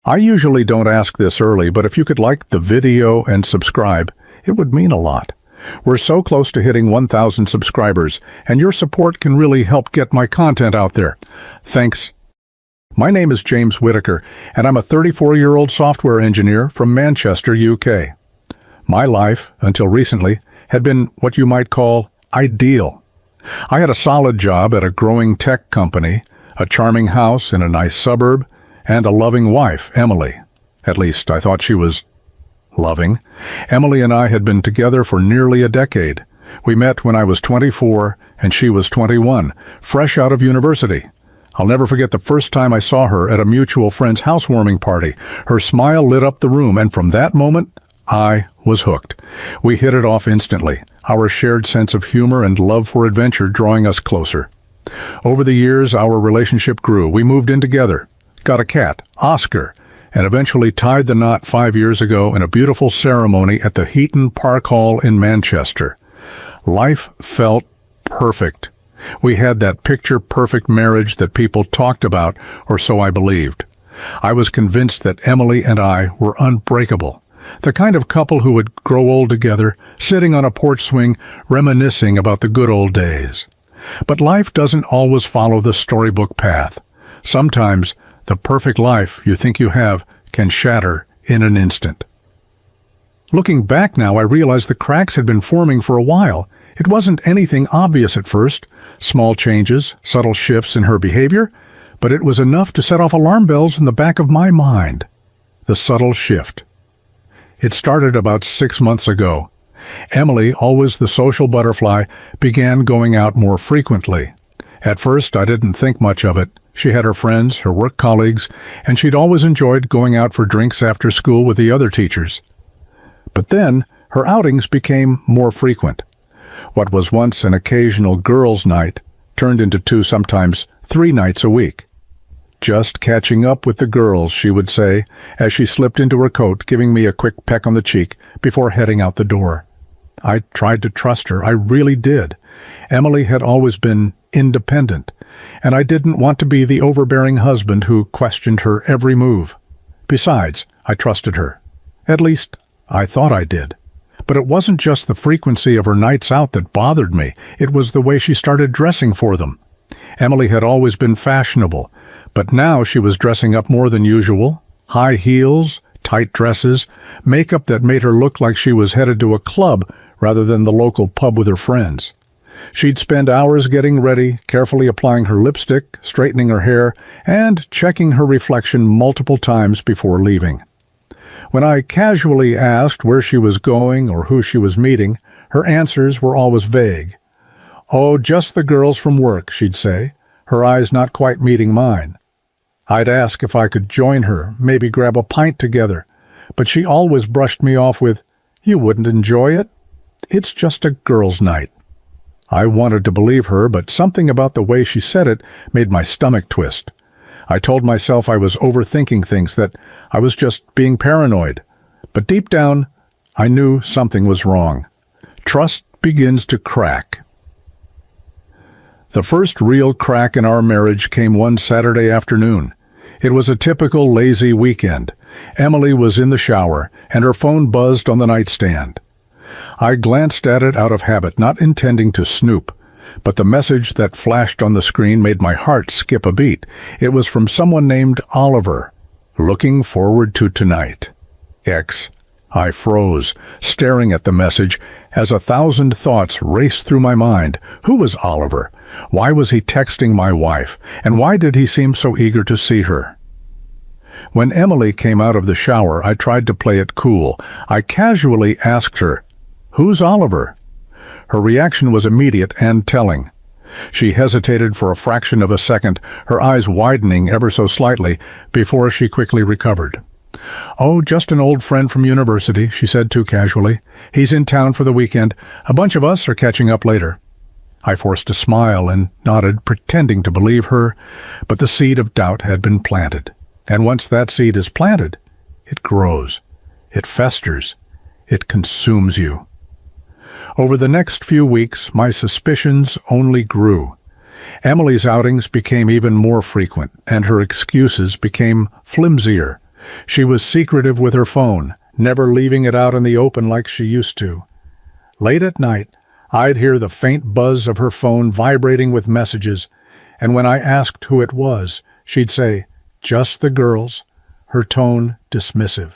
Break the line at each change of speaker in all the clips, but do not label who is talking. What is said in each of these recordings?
I usually don't ask this early, but if you could like the video and subscribe, it would mean a lot. We're so close to hitting 1,000 subscribers, and your support can really help get my content out there. Thanks. My name is James Whitaker, and I'm a 34-year-old software engineer from Manchester, UK. My life, until recently, had been what you might call ideal. I had a solid job at a growing tech company, a charming house in a nice suburb, and a loving wife, Emily. At least, I thought she was loving. Emily and I had been together for nearly a decade. We met when I was 24 and she was 21, fresh out of university. I'll never forget the first time I saw her at a mutual friend's housewarming party. Her smile lit up the room, and from that moment, I was hooked. We hit it off instantly, our shared sense of humor and love for adventure drawing us closer. Over the years, our relationship grew. We moved in together, got a cat, Oscar, and eventually tied the knot 5 years ago in a beautiful ceremony at the Heaton Park Hall in Manchester. Life felt perfect. We had that picture-perfect marriage that people talked about, or so I believed. I was convinced that Emily and I were unbreakable, the kind of couple who would grow old together, sitting on a porch swing, reminiscing about the good old days. But life doesn't always follow the storybook path. Sometimes, the perfect life you think you have can shatter in an instant. Looking back now, I realize the cracks had been forming for a while. It wasn't anything obvious at first, small changes, subtle shifts in her behavior, but it was enough to set off alarm bells in the back of my mind. The subtle shift. It started about 6 months ago. Emily, always the social butterfly, began going out more frequently. At first, I didn't think much of it. She had her friends, her work colleagues, and she'd always enjoyed going out for drinks after school with the other teachers. But then, her outings became more frequent. What was once an occasional girls' night turned into 2, sometimes 3 nights a week. "Just catching up with the girls," she would say, as she slipped into her coat, giving me a quick peck on the cheek before heading out the door. I tried to trust her. I really did. Emily had always been independent, and I didn't want to be the overbearing husband who questioned her every move. Besides, I trusted her. At least, I thought I did. But it wasn't just the frequency of her nights out that bothered me. It was the way she started dressing for them. Emily had always been fashionable, but now she was dressing up more than usual. High heels, tight dresses, makeup that made her look like she was headed to a club rather than the local pub with her friends. She'd spend hours getting ready, carefully applying her lipstick, straightening her hair, and checking her reflection multiple times before leaving. When I casually asked where she was going or who she was meeting, her answers were always vague. "Oh, just the girls from work," she'd say, her eyes not quite meeting mine. I'd ask if I could join her, maybe grab a pint together, but she always brushed me off with, "You wouldn't enjoy it? It's just a girls' night." I wanted to believe her, but something about the way she said it made my stomach twist. I told myself I was overthinking things, that I was just being paranoid. But deep down, I knew something was wrong. Trust begins to crack. The first real crack in our marriage came one Saturday afternoon. It was a typical lazy weekend. Emily was in the shower, and her phone buzzed on the nightstand. I glanced at it out of habit, not intending to snoop, but the message that flashed on the screen made my heart skip a beat. It was from someone named Oliver. "Looking forward to tonight. X." I froze, staring at the message, as 1,000 thoughts raced through my mind. Who was Oliver? Why was he texting my wife? And why did he seem so eager to see her? When Emily came out of the shower, I tried to play it cool. I casually asked her, "Who's Oliver?" Her reaction was immediate and telling. She hesitated for a fraction of a second, her eyes widening ever so slightly, before she quickly recovered. "Oh, just an old friend from university," she said too casually. "He's in town for the weekend. A bunch of us are catching up later." I forced a smile and nodded, pretending to believe her, but the seed of doubt had been planted. And once that seed is planted, it grows, it festers, it consumes you. Over the next few weeks, my suspicions only grew. Emily's outings became even more frequent, and her excuses became flimsier. She was secretive with her phone, never leaving it out in the open like she used to. Late at night, I'd hear the faint buzz of her phone vibrating with messages, and when I asked who it was, she'd say, "Just the girls," her tone dismissive.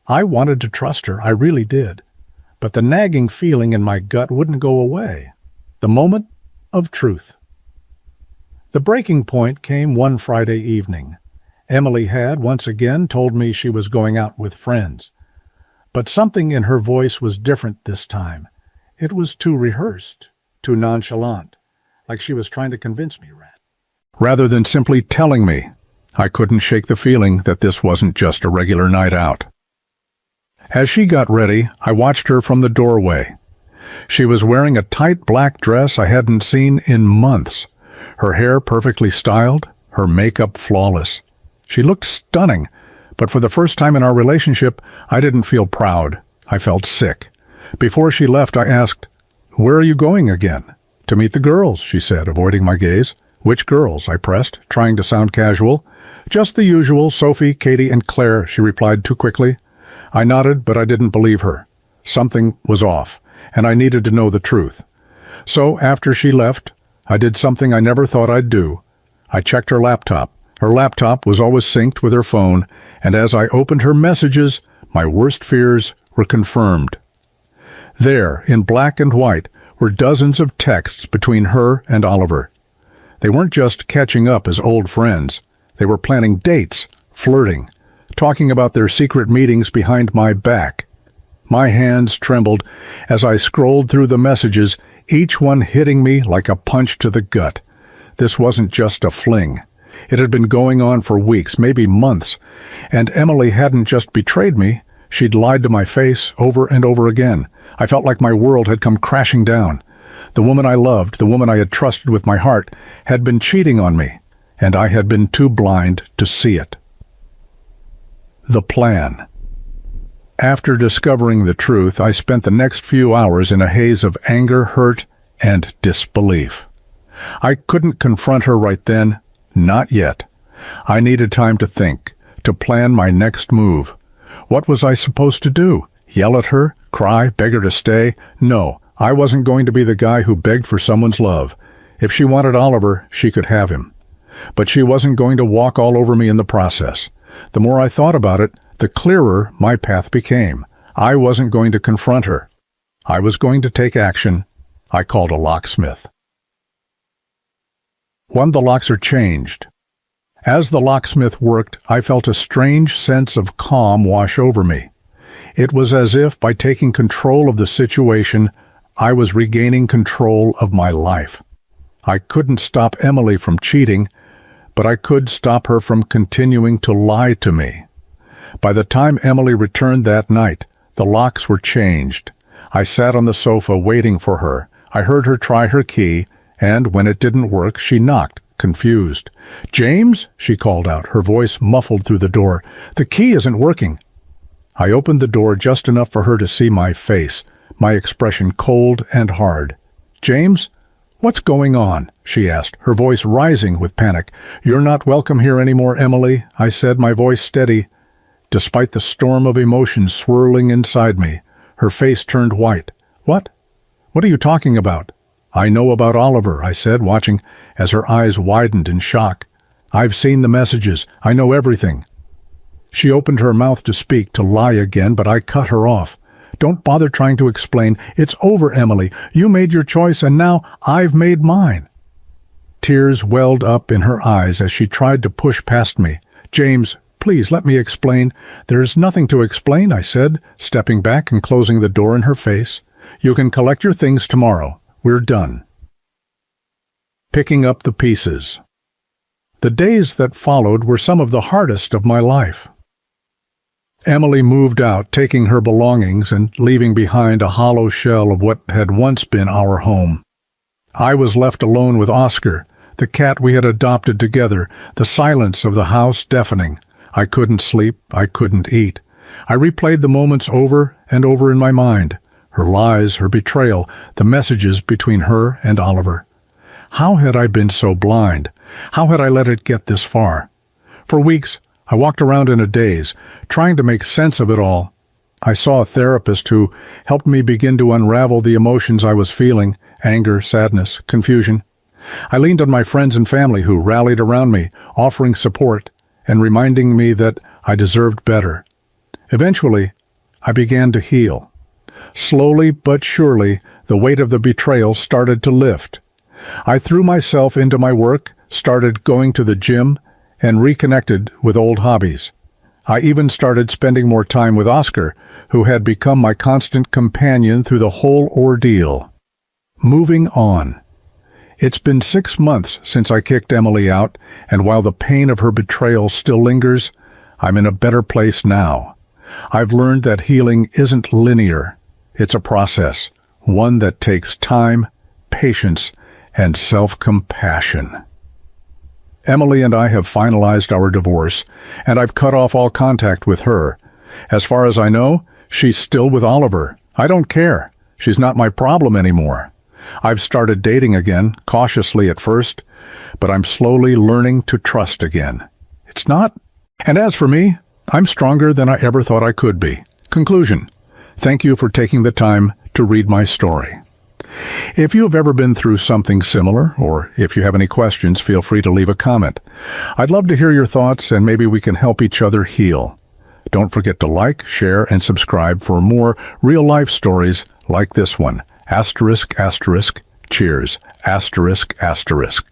I wanted to trust her, I really did, but the nagging feeling in my gut wouldn't go away. The moment of truth. The breaking point came one Friday evening. Emily had, once again, told me she was going out with friends. But something in her voice was different this time. It was too rehearsed, too nonchalant, like she was trying to convince me, rather than simply telling me. I couldn't shake the feeling that this wasn't just a regular night out. As she got ready, I watched her from the doorway. She was wearing a tight black dress I hadn't seen in months, her hair perfectly styled, her makeup flawless. She looked stunning, but for the first time in our relationship, I didn't feel proud. I felt sick. Before she left, I asked, "Where are you going again?" "To meet the girls," she said, avoiding my gaze. "Which girls?" I pressed, trying to sound casual. "Just the usual, Sophie, Katie, and Claire," she replied too quickly. I nodded, but I didn't believe her. Something was off, and I needed to know the truth. So, after she left, I did something I never thought I'd do. I checked her laptop. Her laptop was always synced with her phone, and as I opened her messages, my worst fears were confirmed. There, in black and white, were dozens of texts between her and Oliver. They weren't just catching up as old friends. They were planning dates, flirting, talking about their secret meetings behind my back. My hands trembled as I scrolled through the messages, each one hitting me like a punch to the gut. This wasn't just a fling. It had been going on for weeks, maybe months, and Emily hadn't just betrayed me, she'd lied to my face over and over again. I felt like my world had come crashing down. The woman I loved, the woman I had trusted with my heart, had been cheating on me, and I had been too blind to see it. The plan. After discovering the truth, I spent the next few hours in a haze of anger, hurt, and disbelief. I couldn't confront her right then, not yet. I needed time to think, to plan my next move. What was I supposed to do? Yell at her? Cry? Beg her to stay? No, I wasn't going to be the guy who begged for someone's love. If she wanted Oliver, she could have him. But she wasn't going to walk all over me in the process. The more I thought about it, the clearer my path became. I wasn't going to confront her. I was going to take action. I called a locksmith. When the locks are changed. As the locksmith worked, I felt a strange sense of calm wash over me. It was as if, by taking control of the situation, I was regaining control of my life. I couldn't stop Emily from cheating, but I could stop her from continuing to lie to me. By the time Emily returned that night, the locks were changed. I sat on the sofa waiting for her. I heard her try her key, and when it didn't work, she knocked, confused. "James?" she called out, her voice muffled through the door. "The key isn't working." I opened the door just enough for her to see my face, my expression cold and hard. "James? What's going on?" she asked, her voice rising with panic. "You're not welcome here anymore, Emily," I said, my voice steady. Despite the storm of emotions swirling inside me, her face turned white. "What? What are you talking about?" "I know about Oliver," I said, watching as her eyes widened in shock. "I've seen the messages. I know everything." She opened her mouth to speak, to lie again, but I cut her off. "Don't bother trying to explain. It's over, Emily. You made your choice, and now I've made mine." Tears welled up in her eyes as she tried to push past me. "James, please let me explain." "There's nothing to explain," I said, stepping back and closing the door in her face. "You can collect your things tomorrow. We're done." Picking up the pieces. The days that followed were some of the hardest of my life. Emily moved out, taking her belongings and leaving behind a hollow shell of what had once been our home. I was left alone with Oscar, the cat we had adopted together, the silence of the house deafening. I couldn't sleep, I couldn't eat. I replayed the moments over and over in my mind. Her lies, her betrayal, the messages between her and Oliver. How had I been so blind? How had I let it get this far? For weeks, I walked around in a daze, trying to make sense of it all. I saw a therapist who helped me begin to unravel the emotions I was feeling: anger, sadness, confusion. I leaned on my friends and family who rallied around me, offering support and reminding me that I deserved better. Eventually, I began to heal. Slowly but surely, the weight of the betrayal started to lift. I threw myself into my work, started going to the gym, and reconnected with old hobbies. I even started spending more time with Oscar, who had become my constant companion through the whole ordeal. Moving on. It's been 6 months since I kicked Emily out, and while the pain of her betrayal still lingers, I'm in a better place now. I've learned that healing isn't linear. It's a process, one that takes time, patience, and self-compassion. Emily and I have finalized our divorce, and I've cut off all contact with her. As far as I know, she's still with Oliver. I don't care. She's not my problem anymore. I've started dating again, cautiously at first, but I'm slowly learning to trust again. It's not. And as for me, I'm stronger than I ever thought I could be. Conclusion. Thank you for taking the time to read my story. If you have ever been through something similar, or if you have any questions, feel free to leave a comment. I'd love to hear your thoughts, and maybe we can help each other heal. Don't forget to like, share, and subscribe for more real-life stories like this one. ****. Cheers. ****.